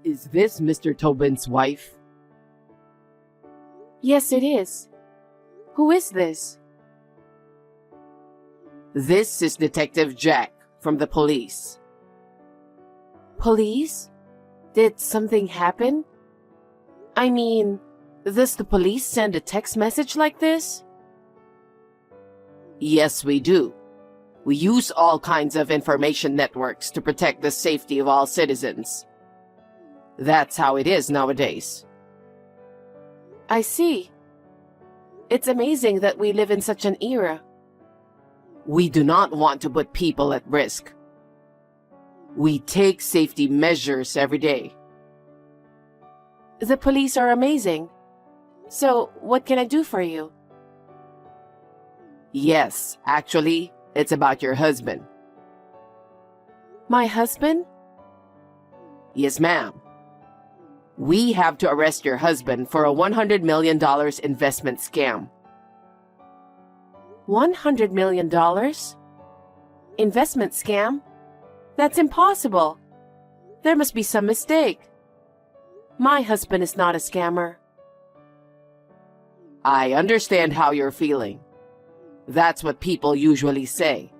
Is this Mr. Tobin's wife? Yes, it is. Who is this? This is Detective Jack from the police. Police? Did something happen? I mean, does the police send a text message like this? Yes, we do. We use all kinds of information networks to protect the safety of all citizens. That's how it is nowadays. I see. It's amazing that we live in such an era. We do not want to put people at risk. We take safety measures every day. The police are amazing. So, what can I do for you? Yes, actually, it's about your husband. My husband? Yes, ma'am. We have to arrest your husband for a $100 million investment scam. $100 million? Investment scam? That's impossible. There must be some mistake. My husband is not a scammer. I understand how you're feeling. That's what people usually say.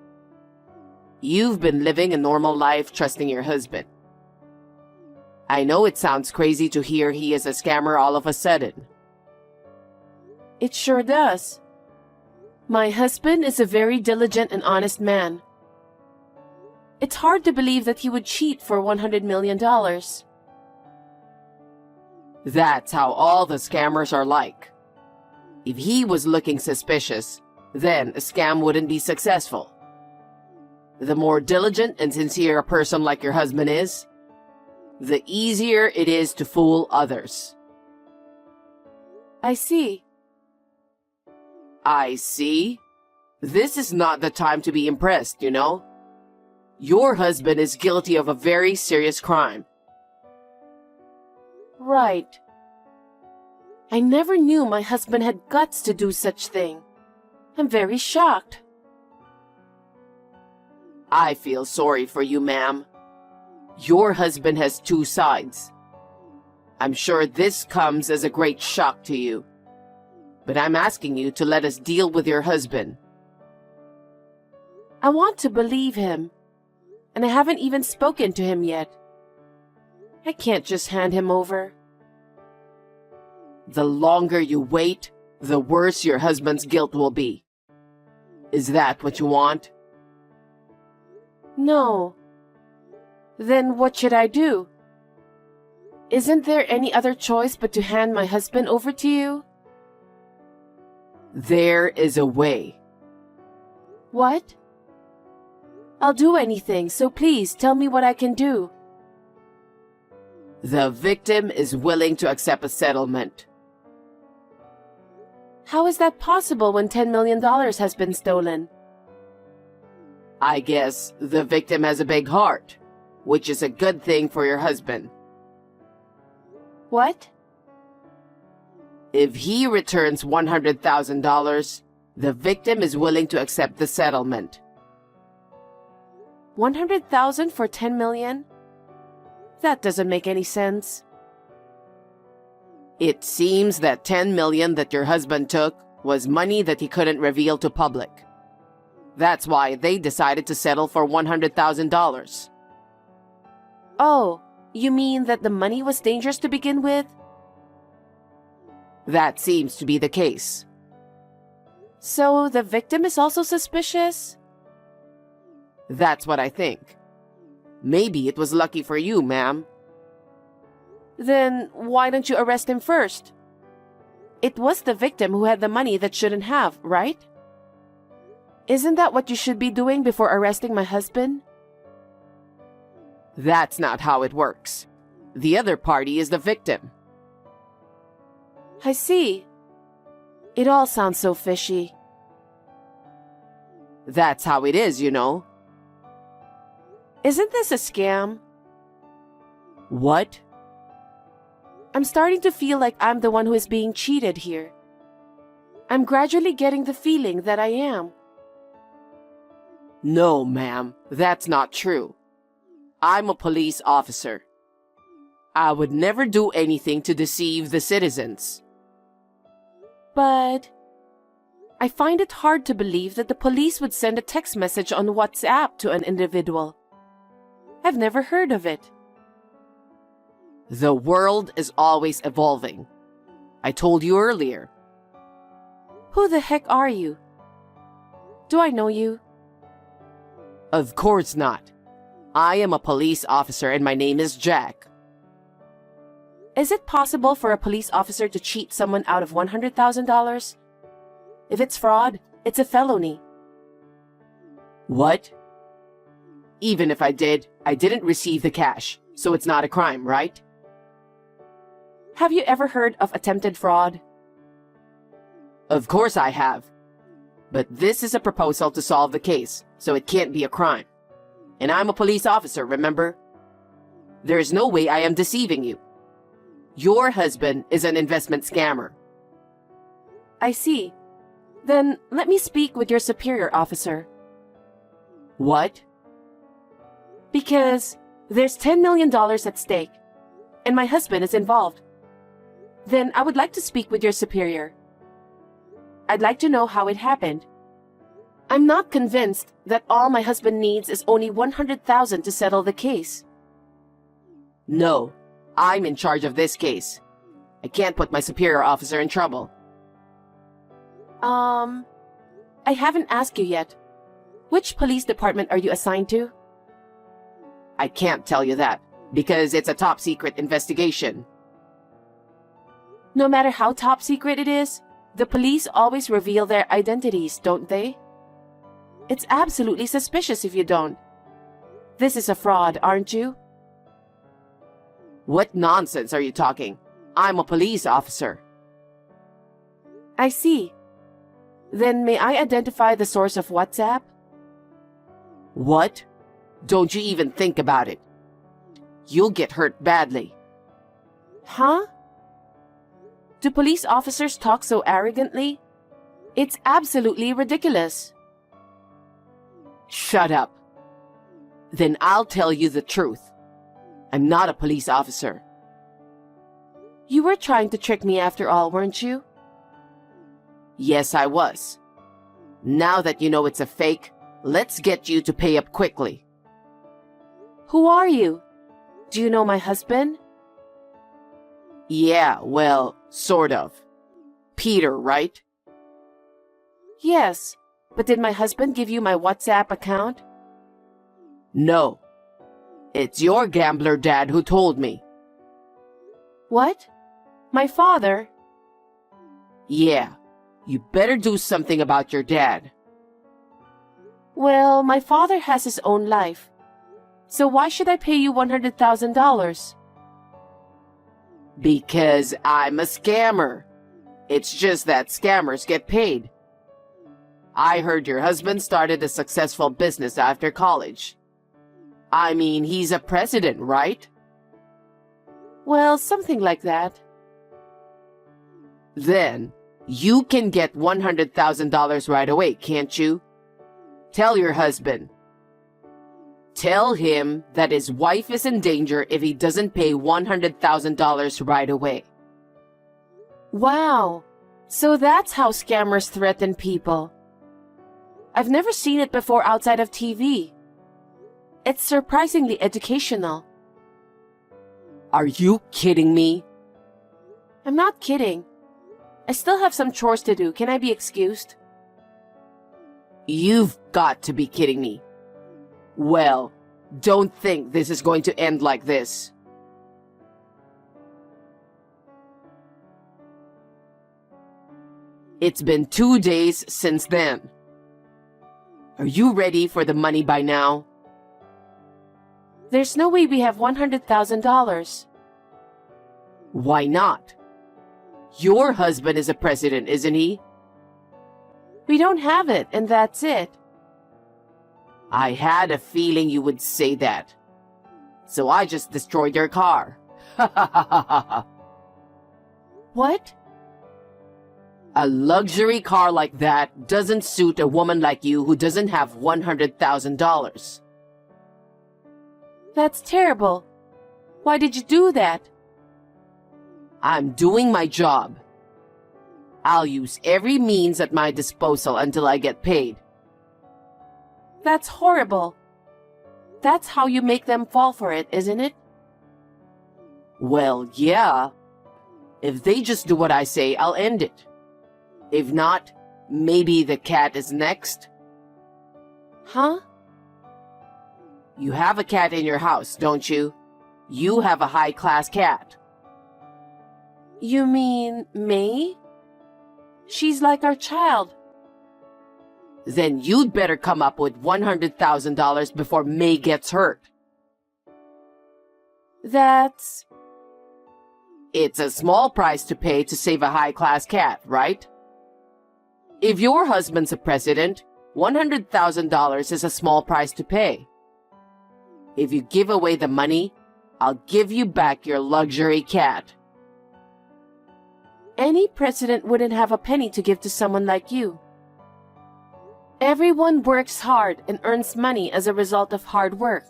You've been living a normal life trusting your husband. I know it sounds crazy to hear he is a scammer all of a sudden. It sure does. My husband is a very diligent and honest man. It's hard to believe that he would cheat for $100 million. That's how all the scammers are like. If he was looking suspicious, then a scam wouldn't be successful. The more diligent and sincere a person like your husband is, the easier it is to fool others. I see. I see. This is not the time to be impressed, you know. Your husband is guilty of a very serious crime. Right. I never knew my husband had guts to do such thing. I'm very shocked. I feel sorry for you, ma'am. Your husband has two sides. I'm sure this comes as a great shock to you. But I'm asking you to let us deal with your husband. I want to believe him, and I haven't even spoken to him yet. I can't just hand him over. The longer you wait, the worse your husband's guilt will be. Is that what you want? No. Then what should I do? Isn't there any other choice but to hand my husband over to you? There is a way. What? I'll do anything, so please tell me what I can do. The victim is willing to accept a settlement. How is that possible when $10 million has been stolen? I guess the victim has a big heart, which is a good thing for your husband. What? If he returns $100,000, the victim is willing to accept the settlement. 100,000 for 10 million? That doesn't make any sense. It seems that 10 million that your husband took was money that he couldn't reveal to public. That's why they decided to settle for $100,000. Oh, you mean that the money was dangerous to begin with? That seems to be the case. So the victim is also suspicious? That's what I think. Maybe it was lucky for you, ma'am. Then why don't you arrest him first? It was the victim who had the money that shouldn't have, right? Isn't that what you should be doing before arresting my husband? That's not how it works. The other party is the victim. I see. It all sounds so fishy. That's how it is, you know. Isn't this a scam? What? I'm starting to feel like I'm the one who is being cheated here. I'm gradually getting the feeling that I am. No, ma'am, that's not true. I'm a police officer. I would never do anything to deceive the citizens. But I find it hard to believe that the police would send a text message on WhatsApp to an individual. I've never heard of it. The world is always evolving. I told you earlier. Who the heck are you? Do I know you? Of course not. I am a police officer and my name is Jack. Is it possible for a police officer to cheat someone out of $100,000? If it's fraud, it's a felony. What? Even if I didn't receive the cash, so it's not a crime, right? Have you ever heard of attempted fraud? Of course I have. But this is a proposal to solve the case, so it can't be a crime. And I'm a police officer, remember? There is no way I am deceiving you. Your husband is an investment scammer. I see. Then let me speak with your superior officer. What? Because there's $10 million at stake, and my husband is involved. Then I would like to speak with your superior. I'd like to know how it happened. I'm not convinced that all my husband needs is only $100,000 to settle the case. No, I'm in charge of this case. I can't put my superior officer in trouble. I haven't asked you yet. Which police department are you assigned to? I can't tell you that, because it's a top secret investigation. No matter how top secret it is, the police always reveal their identities, don't they? It's absolutely suspicious if you don't. This is a fraud, aren't you? What nonsense are you talking? I'm a police officer. I see. Then may I identify the source of WhatsApp? What? Don't you even think about it. You'll get hurt badly. Huh? Do police officers talk so arrogantly? It's absolutely ridiculous. Shut up. Then I'll tell you the truth. I'm not a police officer. You were trying to trick me after all, weren't you? Yes, I was. Now that you know it's a fake, let's get you to pay up quickly. Who are you? Do you know my husband? Yeah, well, sort of. Peter, right? Yes, but did my husband give you my WhatsApp account? No. It's your gambler dad who told me. What? My father? Yeah, you better do something about your dad. Well, my father has his own life. So why should I pay you $100,000? Because I'm a scammer. It's just that scammers get paid. I heard your husband started a successful business after college. I mean, he's a president, right? Well, something like that. Then, you can get $100,000 right away, can't you? Tell your husband. Tell him that his wife is in danger if he doesn't pay $100,000 right away. Wow, so that's how scammers threaten people. I've never seen it before outside of TV. It's surprisingly educational. Are you kidding me? I'm not kidding. I still have some chores to do. Can I be excused? You've got to be kidding me. Well, don't think this is going to end like this. It's been 2 days since then. Are you ready for the money by now? There's no way we have $100,000. Why not? Your husband is a president, isn't he? We don't have it, and that's it. I had a feeling you would say that. So I just destroyed your car. What? A luxury car like that doesn't suit a woman like you who doesn't have $100,000. That's terrible. Why did you do that? I'm doing my job. I'll use every means at my disposal until I get paid. That's horrible. That's how you make them fall for it, isn't it? Well, yeah. If they just do what I say, I'll end it. If not, maybe the cat is next. Huh? You have a cat in your house, don't you? You have a high-class cat. You mean May? She's like our child. Then you'd better come up with $100,000 before May gets hurt. It's a small price to pay to save a high-class cat, right? If your husband's a president, $100,000 is a small price to pay. If you give away the money, I'll give you back your luxury cat. Any president wouldn't have a penny to give to someone like you. Everyone works hard and earns money as a result of hard work.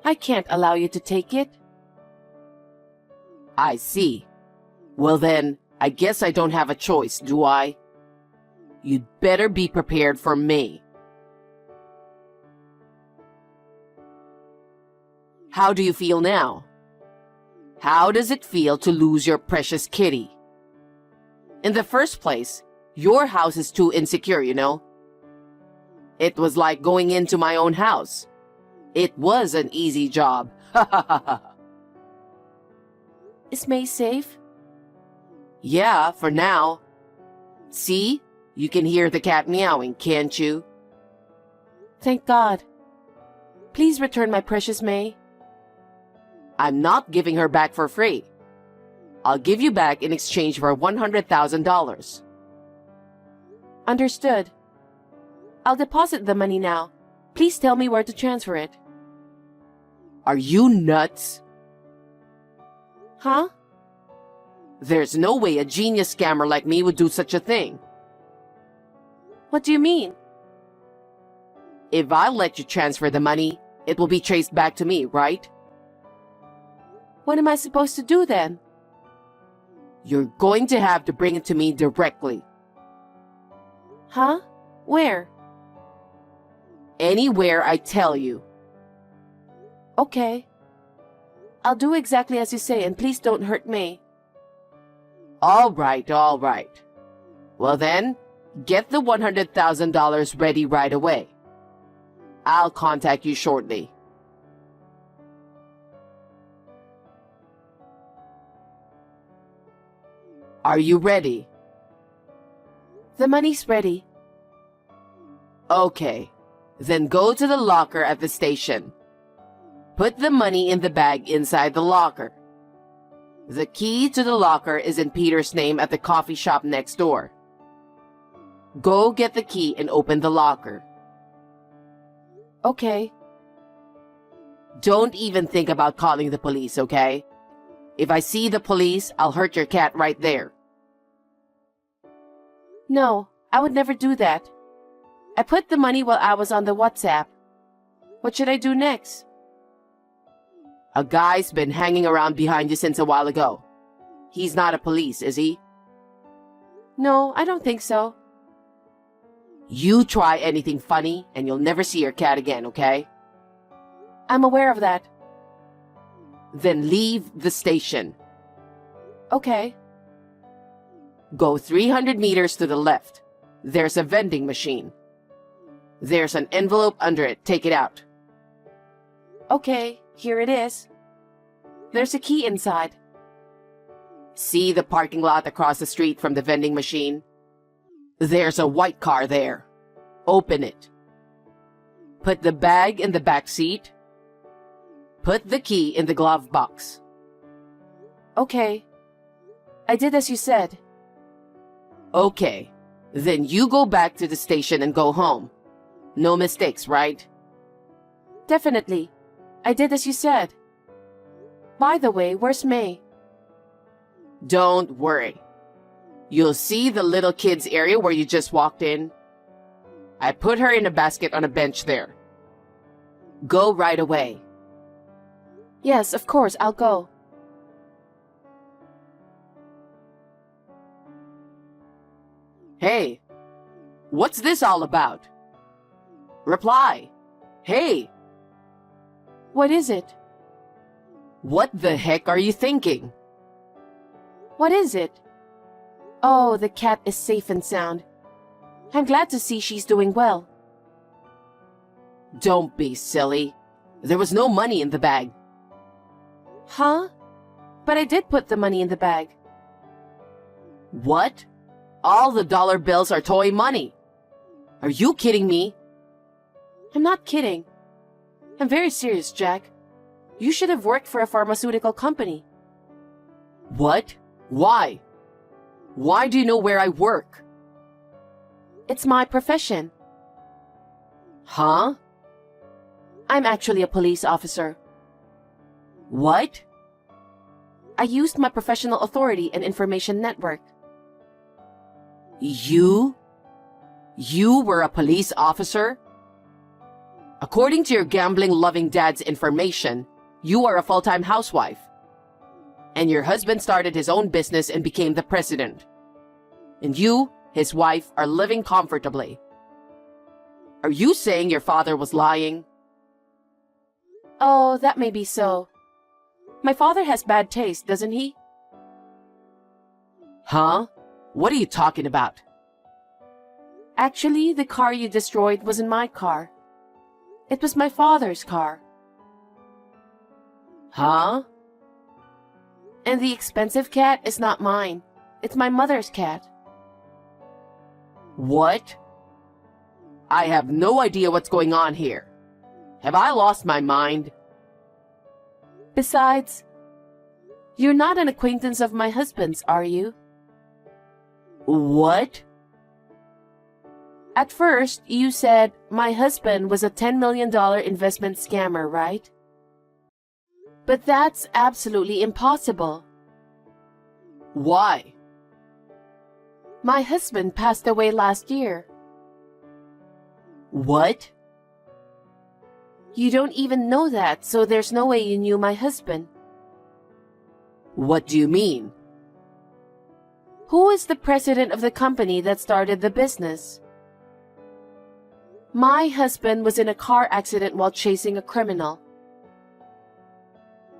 I can't allow you to take it. I see. Well then, I guess I don't have a choice, do I? You'd better be prepared for me. How do you feel now? How does it feel to lose your precious kitty? In the first place, your house is too insecure, you know. It was like going into my own house. It was an easy job. Ha ha ha ha. Is May safe? Yeah, for now. See? You can hear the cat meowing, can't you? Thank God. Please return my precious May. I'm not giving her back for free. I'll give you back in exchange for $100,000. Understood. I'll deposit the money now. Please tell me where to transfer it. Are you nuts? Huh? There's no way a genius scammer like me would do such a thing. What do you mean? If I let you transfer the money, it will be traced back to me, right? What am I supposed to do then? You're going to have to bring it to me directly. Huh? Where? Anywhere I tell you. Okay. I'll do exactly as you say, and please don't hurt May. All right, all right. Well then, get the $100,000 ready right away. I'll contact you shortly. Are you ready? The money's ready. Okay, then go to the locker at the station. Put the money in the bag inside the locker. The key to the locker is in Peter's name at the coffee shop next door. Go get the key and open the locker. Okay. Don't even think about calling the police, okay? If I see the police, I'll hurt your cat right there. No, I would never do that. I put the money while I was on the WhatsApp. What should I do next? A guy's been hanging around behind you since a while ago. He's not a police, is he? No, I don't think so. You try anything funny and you'll never see your cat again, okay? I'm aware of that. Then leave the station. Okay. Go 300 meters to the left. There's a vending machine. There's an envelope under it. Take it out. Okay, here it is. There's a key inside. See the parking lot across the street from the vending machine? There's a white car there. Open it. Put the bag in the back seat. Put the key in the glove box. Okay. I did as you said. Okay. Then you go back to the station and go home. No mistakes, right? Definitely. I did as you said. By the way, where's May? Don't worry. You'll see the little kids area where you just walked in. I put her in a basket on a bench there. Go right away. Yes, of course, I'll go. Hey, what's this all about? Reply. Hey, What is it? what the heck are you thinking? What is it? Oh, the cat is safe and sound. I'm glad to see she's doing well. Don't be silly. There was no money in the bag. Huh? But I did put the money in the bag. What? All the dollar bills are toy money. Are you kidding me? I'm not kidding. I'm very serious, Jack. You should have worked for a pharmaceutical company. What? Why? Why do you know where I work? It's my profession. Huh? I'm actually a police officer. What? I used my professional authority and information network. You? You were a police officer? According to your gambling-loving dad's information, you are a full-time housewife. And your husband started his own business and became the president. And you, his wife, are living comfortably. Are you saying your father was lying? Oh, that may be so. My father has bad taste, doesn't he? Huh? What are you talking about? Actually, the car you destroyed wasn't my car. It was my father's car. Huh? And the expensive cat is not mine. It's my mother's cat. What? I have no idea what's going on here. Have I lost my mind? Besides, you're not an acquaintance of my husband's, are you? What? At first, you said my husband was a $10 million investment scammer, right? But that's absolutely impossible. Why? My husband passed away last year. What? You don't even know that, so there's no way you knew my husband. What do you mean? Who is the president of the company that started the business? My husband was in a car accident while chasing a criminal.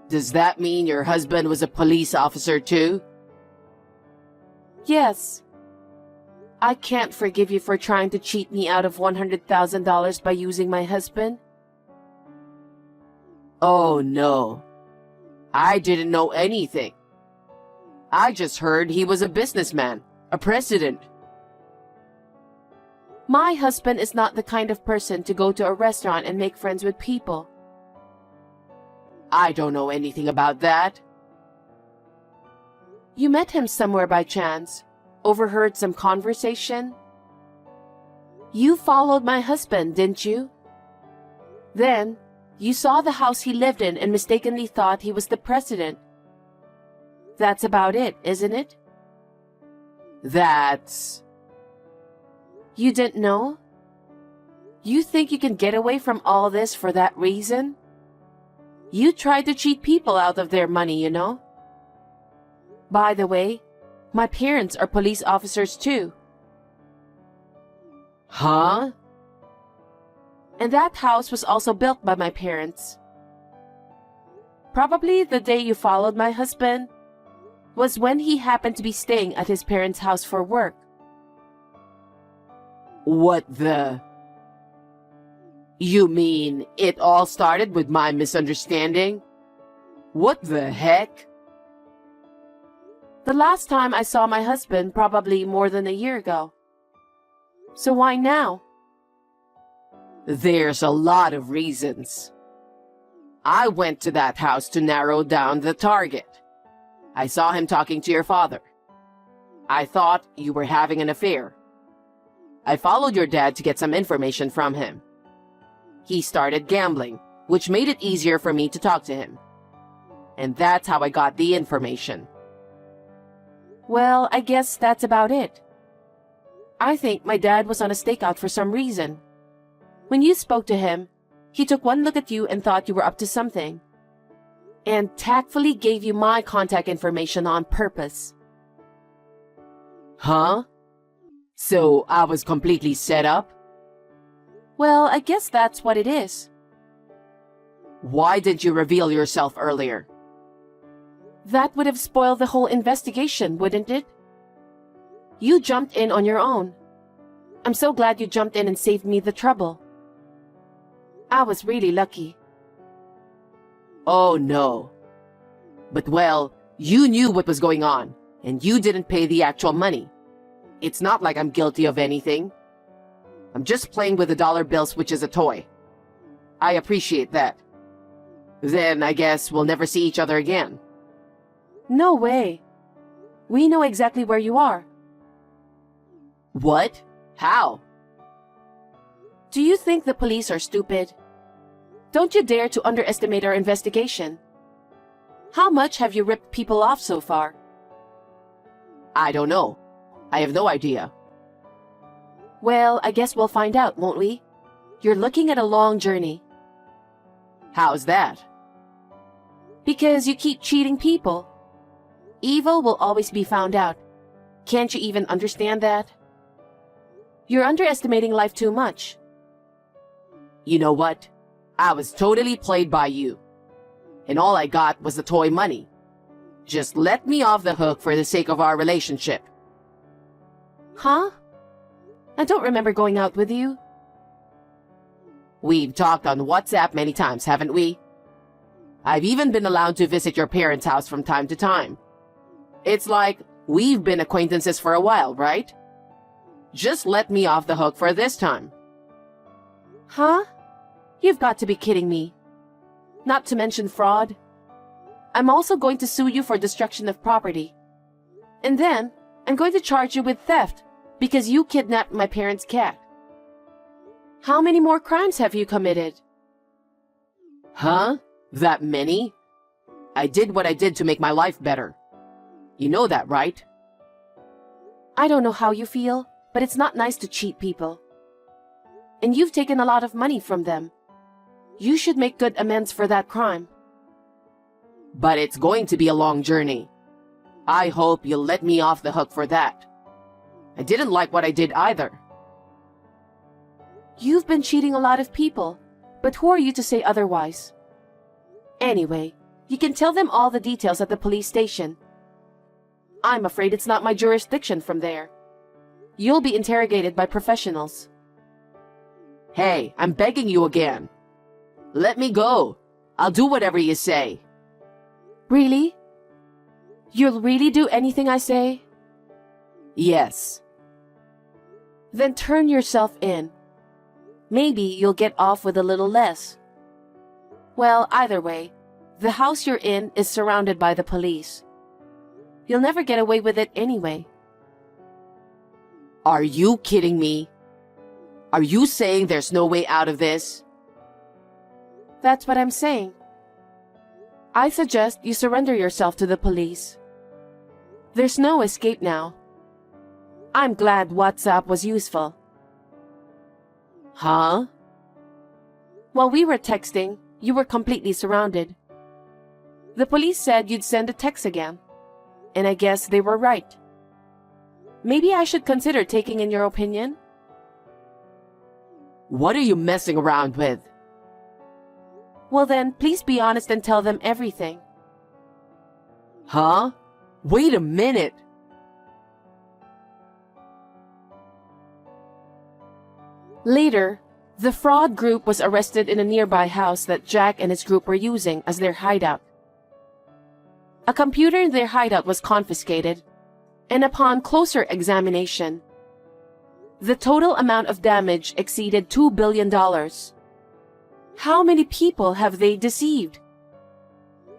Does that mean your husband was a police officer too? Yes. I can't forgive you for trying to cheat me out of $100,000 by using my husband. Oh no. I didn't know anything. I just heard he was a businessman, a president. My husband is not the kind of person to go to a restaurant and make friends with people. I don't know anything about that. You met him somewhere by chance, overheard some conversation. You followed my husband, didn't you? Then, you saw the house he lived in and mistakenly thought he was the president. That's about it, isn't it? That's... You didn't know? You think you can get away from all this for that reason? You tried to cheat people out of their money, you know? By the way, my parents are police officers too. Huh? And that house was also built by my parents. Probably the day you followed my husband was when he happened to be staying at his parents' house for work. What the... You mean it all started with my misunderstanding? What the heck? The last time I saw my husband probably more than a year ago. So why now? There's a lot of reasons. I went to that house to narrow down the target. I saw him talking to your father. I thought you were having an affair. I followed your dad to get some information from him. He started gambling, which made it easier for me to talk to him. And that's how I got the information. Well, I guess that's about it. I think my dad was on a stakeout for some reason. When you spoke to him, he took one look at you and thought you were up to something. and tactfully gave you my contact information on purpose. Huh? So I was completely set up? Well, I guess that's what it is. Why didn't you reveal yourself earlier? That would have spoiled the whole investigation, wouldn't it? You jumped in on your own. I'm so glad you jumped in and saved me the trouble. I was really lucky. Oh no. But well, you knew what was going on, and you didn't pay the actual money. It's not like I'm guilty of anything. I'm just playing with the dollar bills, which is a toy. I appreciate that. Then I guess we'll never see each other again. No way. We know exactly where you are. What? How? Do you think the police are stupid? Don't you dare to underestimate our investigation. How much have you ripped people off so far? I don't know. I have no idea. Well, I guess we'll find out, won't we? You're looking at a long journey. How's that? Because you keep cheating people. Evil will always be found out. Can't you even understand that? You're underestimating life too much. You know what? I was totally played by you. And all I got was the toy money. Just let me off the hook for the sake of our relationship. Huh? I don't remember going out with you. We've talked on WhatsApp many times, haven't we? I've even been allowed to visit your parents' house from time to time. It's like we've been acquaintances for a while, right? Just let me off the hook for this time. Huh? You've got to be kidding me. Not to mention fraud. I'm also going to sue you for destruction of property. And then, I'm going to charge you with theft because you kidnapped my parents' cat. How many more crimes have you committed? Huh? That many? I did what I did to make my life better. You know that, right? I don't know how you feel, but it's not nice to cheat people. And you've taken a lot of money from them. You should make good amends for that crime. But it's going to be a long journey. I hope you'll let me off the hook for that. I didn't like what I did either. You've been cheating a lot of people, but who are you to say otherwise? Anyway, you can tell them all the details at the police station. I'm afraid it's not my jurisdiction from there. You'll be interrogated by professionals. Hey, I'm begging you again. Let me go. I'll do whatever you say. Really? You'll really do anything I say? Yes. Then turn yourself in. Maybe you'll get off with a little less. Well, either way, the house you're in is surrounded by the police. You'll never get away with it anyway. Are you kidding me? Are you saying there's no way out of this? That's what I'm saying. I suggest you surrender yourself to the police. There's no escape now. I'm glad WhatsApp was useful. Huh? While we were texting, you were completely surrounded. The police said you'd send a text again, and I guess they were right. Maybe I should consider taking in your opinion? What are you messing around with? Well then, please be honest and tell them everything. Huh? Wait a minute. Later, the fraud group was arrested in a nearby house that Jack and his group were using as their hideout. A computer in their hideout was confiscated, and upon closer examination, the total amount of damage exceeded $2 billion. How many people have they deceived?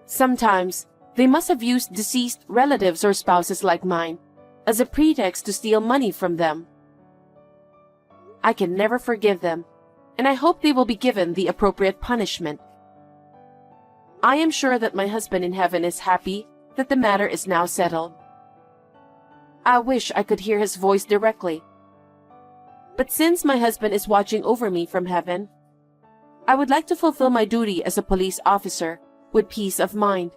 Sometimes, they must have used deceased relatives or spouses like mine as a pretext to steal money from them. I can never forgive them, and I hope they will be given the appropriate punishment. I am sure that my husband in heaven is happy that the matter is now settled. I wish I could hear his voice directly. But since my husband is watching over me from heaven, I would like to fulfill my duty as a police officer with peace of mind.